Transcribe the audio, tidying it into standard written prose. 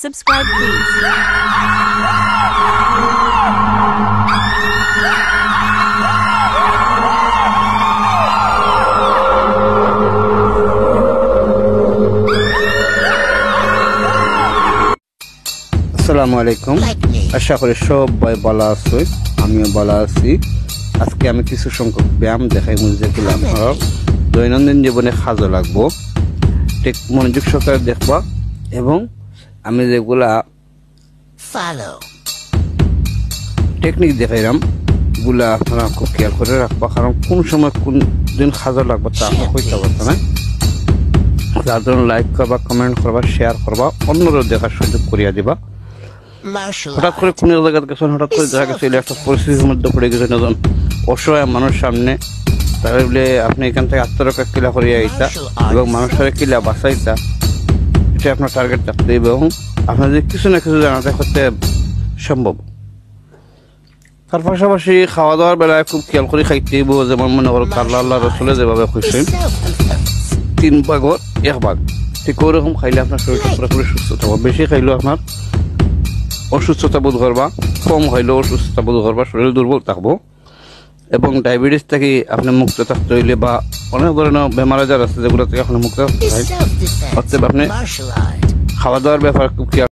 Subscribe please. আসসালামু আলাইকুম। আশা করি সবাই ভালো আছো, আমিও ভালো আছি। আজকে আমি কিছু সংখ্যক ব্যায়াম দেখাই যেগুলো আপনার দৈনন্দিন জীবনে কাজে লাগবো, ঠিক মনোযোগ সহকারে দেখবা এবং আমি যেগুলা টেকনিক দেখাইলাম এগুলা আপনারা খুব খেয়াল করে রাখবা, কারণ কোন সময় কোন দিন কাজে লাগবে তা আপনার হইতে পারছে না। যার জন্য লাইক করবা, কমেন্ট করবা, শেয়ার করবা, অন্যরা দেখার সুযোগ করিয়া দিবা। হঠাৎ করে কোন জায়গা গেছেন, হঠাৎ করে দেখা গেছে একটা পরিস্থিতির মধ্যে পড়ে গেছেন একজন অসহায় মানুষ সামনে, তাহলে আপনি এখান থেকে আত্মরক্ষা কিলা করিয়া আইতা এবং মানুষের কিলা বাঁচাইতা, এটা আপনার টার্গেট থাকতে হবে এবং আপনার যে কিছু না কিছু জানাতে করতে সম্ভব। তার পাশাপাশি খাওয়া দাওয়ার বেলায় খুব খেয়াল করে খাইতে হইব, যেমন মনে করো আল্লাহ রসুলে যেভাবে খুঁজছেন 3 ভাগের 1 ভাগ, ঠিক ওরকম খাইলে আপনার শরীরটা পুরোপুরি সুস্থ থাকবে। বেশি খাইলেও আপনার অসুস্থতা বোধ করবা, কম খাইলেও অসুস্থতা বোধ করবা, শরীর দুর্বল থাকবো এবং ডায়াবেটিস থেকে আপনি মুক্ত থাকতে হইলে বা অনেক ধরনের বেমার আজার আছে যেগুলো থেকে আপনি মুক্ত থাকতে হয়, অতএব আপনি খাওয়া দাওয়ার ব্যাপারে খুব